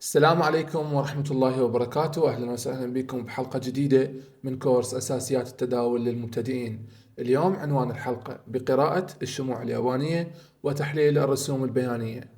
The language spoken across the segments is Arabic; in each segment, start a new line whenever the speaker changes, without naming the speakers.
السلام عليكم ورحمة الله وبركاته. أهلا وسهلا بكم بحلقة جديدة من كورس أساسيات التداول للمبتدئين. اليوم عنوان الحلقة بقراءة الشموع اليابانية وتحليل الرسوم البيانية.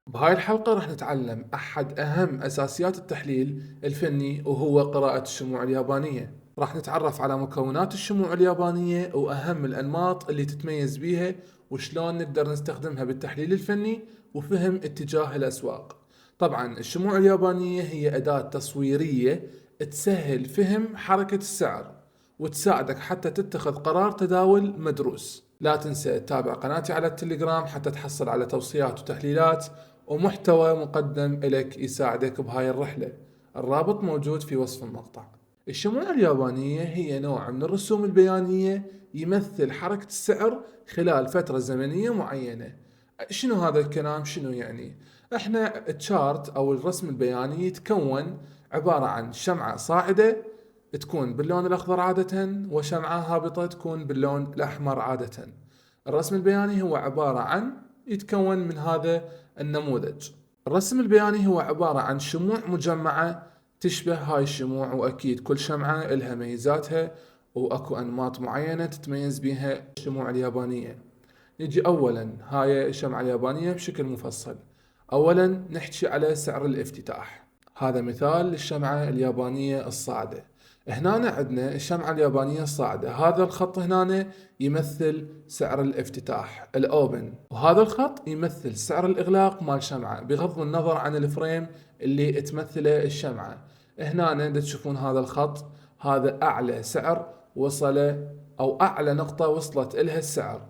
بهاي الحلقة راح نتعلم أحد أهم أساسيات التحليل الفني وهو قراءة الشموع اليابانية. راح نتعرف على مكونات الشموع اليابانية وأهم الأنماط اللي تتميز بيها وشلون نقدر نستخدمها بالتحليل الفني وفهم اتجاه الأسواق. طبعا الشموع اليابانية هي أداة تصويرية تسهل فهم حركة السعر وتساعدك حتى تتخذ قرار تداول مدروس. لا تنسى تتابع قناتي على التليجرام حتى تحصل على توصيات وتحليلات ومحتوى مقدم إليك يساعدك بهاي الرحلة. الرابط موجود في وصف المقطع. الشموع اليابانية هي نوع من الرسوم البيانية يمثل حركة السعر خلال فترة زمنية معينة. شنو هذا الكلام؟ شنو يعني؟ احنا التشارت او الرسم البياني يتكون عبارة عن شمعة صاعدة تكون باللون الأخضر عادة وشمعة هابطة تكون باللون الأحمر عادة. الرسم البياني هو عبارة عن يتكون من هذا النموذج. الرسم البياني هو عبارة عن شموع مجمعة تشبه هاي الشموع، وأكيد كل شمعة إلها ميزاتها وأكو أنماط معينة تتميز بها الشموع اليابانية. نجي أولا هاي الشمعة اليابانية بشكل مفصل. أولا نحكي على سعر الافتتاح، هذا مثال للشمعة اليابانية الصاعدة. هنا عندنا الشمعة اليابانية الصاعدة، هذا الخط هنا يمثل سعر الافتتاح الأوبن، وهذا الخط يمثل سعر الإغلاق مال شمعة بغض النظر عن الفريم اللي تمثله الشمعة. هنا تشوفون هذا الخط، هذا أعلى سعر وصل أو أعلى نقطة وصلت إلها السعر.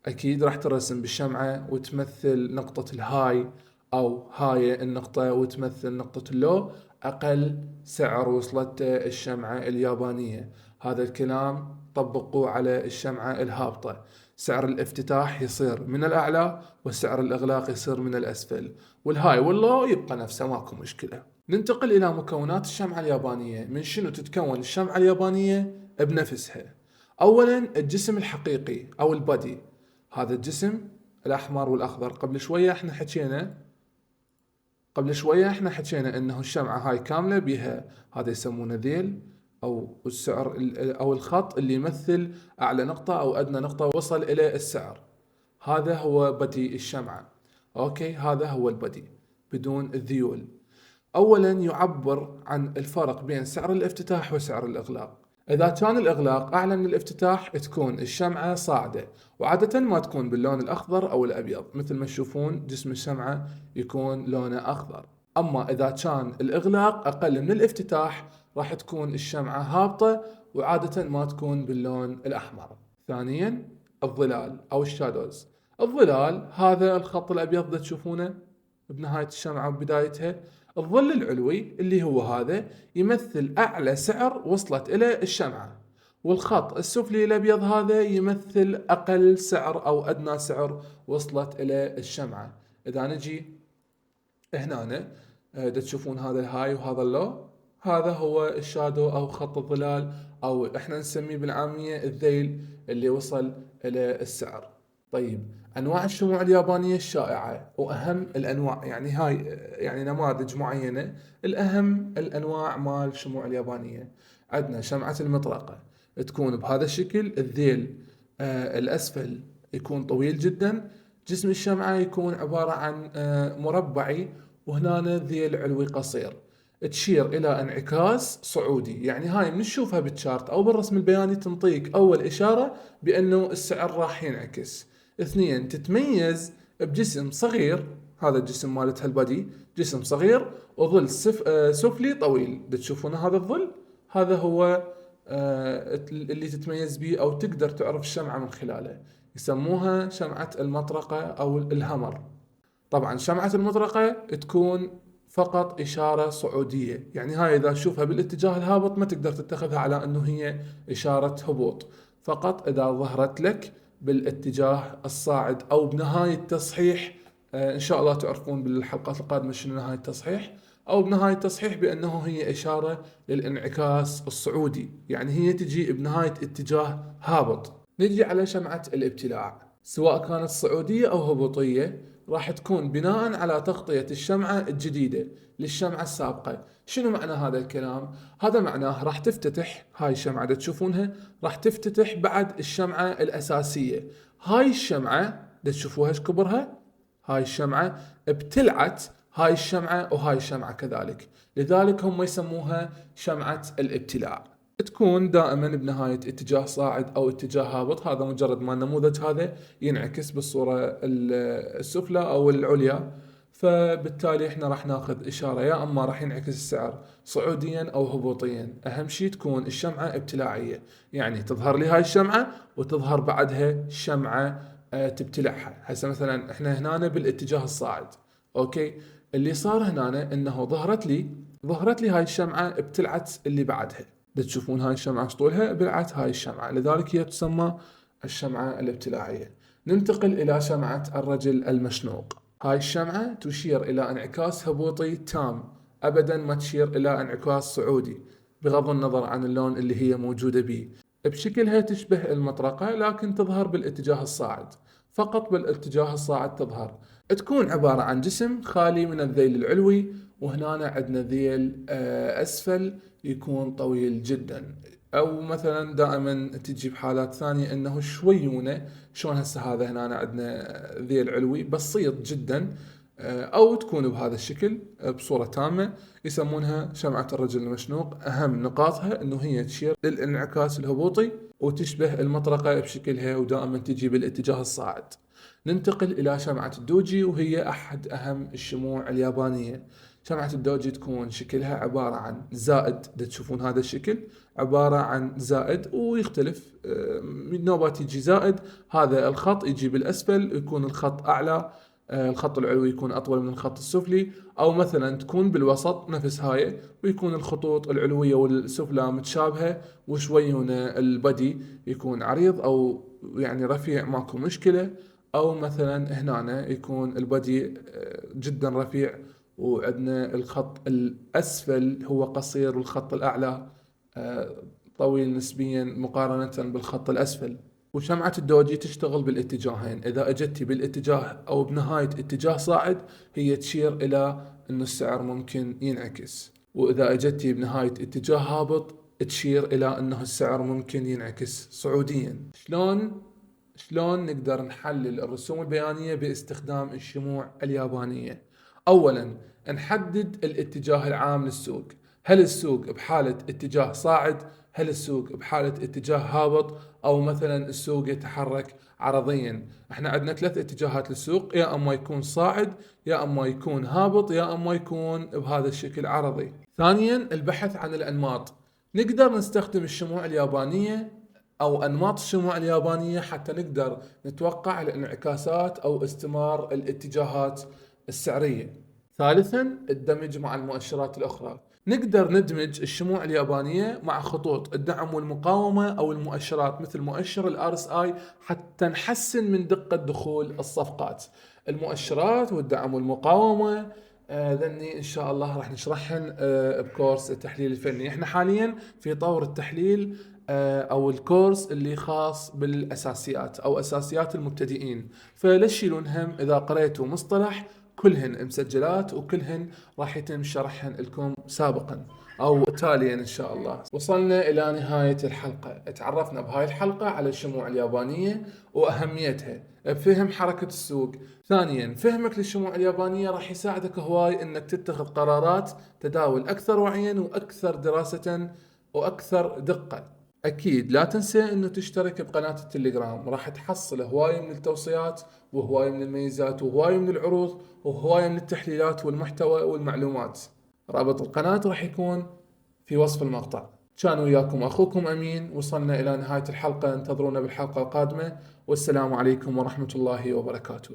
أكيد راح ترسم بالشمعة وتمثل نقطة الهاي، أو هاي النقطة وتمثل نقطة اللو أقل سعر وصلت الشمعة اليابانية. هذا الكلام طبقوه على الشمعة الهابطة، سعر الافتتاح يصير من الأعلى وسعر الإغلاق يصير من الأسفل، والهاي واللو يبقى نفسه، ماكو مشكلة. ننتقل إلى مكونات الشمعة اليابانية. من شنو تتكون الشمعة اليابانية بنفسها؟ أولا الجسم الحقيقي أو البادي، هذا الجسم الأحمر والأخضر. قبل شوية احنا حكينا انه الشمعة هاي كاملة بها هذا يسمونه ذيل او السعر او الخط اللي يمثل اعلى نقطة او ادنى نقطة وصل الى السعر. هذا هو بدي الشمعة. اوكي، هذا هو البدي بدون الذيول. اولا يعبر عن الفرق بين سعر الافتتاح وسعر الاغلاق. إذا كان الإغلاق أعلى من الافتتاح تكون الشمعة صاعدة، وعادة ما تكون باللون الأخضر أو الأبيض، مثل ما تشوفون جسم الشمعة يكون لونه أخضر. أما إذا كان الإغلاق أقل من الافتتاح راح تكون الشمعة هابطة، وعادة ما تكون باللون الأحمر. ثانيا الظلال أو الشادوز. الظلال هذا الخط الأبيض اللي تشوفونه بنهاية الشمعة وبدايتها. الظل العلوي اللي هو هذا يمثل أعلى سعر وصلت إلى الشمعة، والخط السفلي الأبيض هذا يمثل أقل سعر أو أدنى سعر وصلت إلى الشمعة. إذا نجي هنا تشوفون هذا الهاي وهذا اللو، هذا هو الشادو أو خط الظلال، أو إحنا نسميه بالعامية الذيل اللي وصل إلى السعر. طيب، أنواع الشموع اليابانية الشائعة وأهم الأنواع، يعني هاي يعني نماذج معينة الأهم الأنواع مال الشموع اليابانية. عندنا شمعة المطرقة تكون بهذا الشكل، الذيل الأسفل يكون طويل جدا، جسم الشمعة يكون عبارة عن مربعي، وهنا ذيل علوي قصير، تشير إلى انعكاس صعودي. يعني هاي من نشوفها بالشارت أو بالرسم البياني تنطيك أول إشارة بأنه السعر راح ينعكس. اثنين، تتميز بجسم صغير، هذا الجسم مالتها البادي جسم صغير وظل سفلي طويل. تشوفون هذا الظل، هذا هو اللي تتميز به أو تقدر تعرف الشمعة من خلاله. يسموها شمعة المطرقة أو الهمر. طبعا شمعة المطرقة تكون فقط إشارة صعودية، يعني هاي إذا تشوفها بالاتجاه الهابط ما تقدر تتخذها على أنه هي إشارة هبوط، فقط إذا ظهرت لك بالاتجاه الصاعد أو بنهاية تصحيح. إن شاء الله تعرفون بالحلقات القادمة شنو نهاية التصحيح، أو بنهاية تصحيح بأنه هي إشارة للانعكاس الصعودي، يعني هي تجي بنهاية اتجاه هابط. نجي على شمعة الابتلاع، سواء كانت صعودية أو هبوطية، راح تكون بناء على تغطية الشمعة الجديدة للشمعة السابقة. شنو معنى هذا الكلام؟ هذا معناه راح تفتتح هاي الشمعة اللي تشوفونها، راح تفتتح بعد الشمعة الأساسية. هاي الشمعة اللي تشوفوها ايش كبرها؟ هاي الشمعة ابتلعت هاي الشمعة وهاي الشمعة كذلك، لذلك هم يسموها شمعة الابتلاع. تكون دائما بنهاية اتجاه صاعد أو اتجاه هابط، هذا مجرد ما النموذج هذا ينعكس بالصورة السفلى أو العليا، فبالتالي احنا راح ناخذ إشارة يا أما راح ينعكس السعر صعوديا أو هبوطيا. أهم شيء تكون الشمعة ابتلاعية، يعني تظهر لي هاي الشمعة وتظهر بعدها شمعة تبتلعها. هسه مثلا احنا هنا بالاتجاه الصاعد، اوكي، اللي صار هنا انه ظهرت لي هاي الشمعة ابتلعت اللي بعدها. تشوفون هاي الشمعة ايش طولها؟ بلعت هاي الشمعة، لذلك هي تسمى الشمعة الابتلاعية. ننتقل إلى شمعة الرجل المشنوق. هاي الشمعة تشير إلى انعكاس هبوطي تام، أبدا ما تشير إلى انعكاس صعودي، بغض النظر عن اللون اللي هي موجودة به. بشكلها تشبه المطرقة لكن تظهر بالاتجاه الصاعد، فقط بالاتجاه الصاعد تظهر. تكون عبارة عن جسم خالي من الذيل العلوي، وهنا عندنا ذيل أسفل يكون طويل جدا، او مثلا دائما تجي بحالات ثانيه انه شويونه، شلون هسه هذا هنا عندنا ذيل علوي بسيط جدا، او تكون بهذا الشكل بصوره تامه، يسمونها شمعه الرجل المشنوق. اهم نقاطها انه هي تشير للانعكاس الهبوطي وتشبه المطرقه بشكلها ودائما تجي بالاتجاه الصاعد. ننتقل الى شمعه الدوجي، وهي احد اهم الشموع اليابانيه. شمعة الدوجي تكون شكلها عبارة عن زائد، تشوفون هذا الشكل عبارة عن زائد ويختلف، من نوبات يجي زائد، هذا الخط يجي بالأسفل يكون الخط أعلى، الخط العلوي يكون أطول من الخط السفلي، أو مثلا تكون بالوسط نفس هاي ويكون الخطوط العلوية والسفلى متشابهة، وشوي هنا البدي يكون عريض أو يعني رفيع ماكو مشكلة، أو مثلا هنا يكون البدي جدا رفيع وعندنا الخط الأسفل هو قصير والخط الأعلى طويل نسبيا مقارنة بالخط الأسفل. وشمعة الدوجي تشتغل بالاتجاهين، إذا أجتي بالاتجاه أو بنهاية اتجاه صاعد هي تشير إلى أن السعر ممكن ينعكس، وإذا أجتي بنهاية اتجاه هابط تشير إلى أنه السعر ممكن ينعكس صعوديا. شلون نقدر نحلل الرسوم البيانية باستخدام الشموع اليابانية؟ أولا نحدد الاتجاه العام للسوق، هل السوق بحالة اتجاه صاعد؟ هل السوق بحالة اتجاه هابط؟ أو مثلا السوق يتحرك عرضيا؟ احنا عندنا ثلاث اتجاهات للسوق، يا أما يكون صاعد، يا أما يكون هابط، يا أما يكون بهذا الشكل عرضي. ثانيا البحث عن الأنماط، نقدر نستخدم الشموع اليابانية أو أنماط الشموع اليابانية حتى نقدر نتوقع الانعكاسات أو استمرار الاتجاهات السعرية. ثالثا الدمج مع المؤشرات الأخرى، نقدر ندمج الشموع اليابانية مع خطوط الدعم والمقاومة أو المؤشرات مثل مؤشر ال RSI حتى نحسن من دقة دخول الصفقات. المؤشرات والدعم والمقاومة ذني إن شاء الله راح نشرحهن بكورس التحليل الفني. احنا حاليا في طور التحليل او الكورس اللي خاص بالاساسيات او اساسيات المبتدئين، فلا تشيلون هم اذا قريتوا مصطلح، كلهن مسجلات وكلهن راح يتم شرحهن لكم سابقا او تاليا ان شاء الله. وصلنا الى نهاية الحلقة، تعرفنا بهاي الحلقة على الشموع اليابانية واهميتها بفهم حركة السوق. ثانيا فهمك للشموع اليابانية راح يساعدك هواي انك تتخذ قرارات تداول اكثر وعيا واكثر دراسة واكثر دقة. أكيد لا تنسى أنه تشترك بقناة التليجرام، راح تحصل هواية من التوصيات وهواية من الميزات وهواية من العروض وهواية من التحليلات والمحتوى والمعلومات. رابط القناة راح يكون في وصف المقطع. كان وياكم أخوكم أمين، وصلنا إلى نهاية الحلقة، انتظرونا بالحلقة القادمة، والسلام عليكم ورحمة الله وبركاته.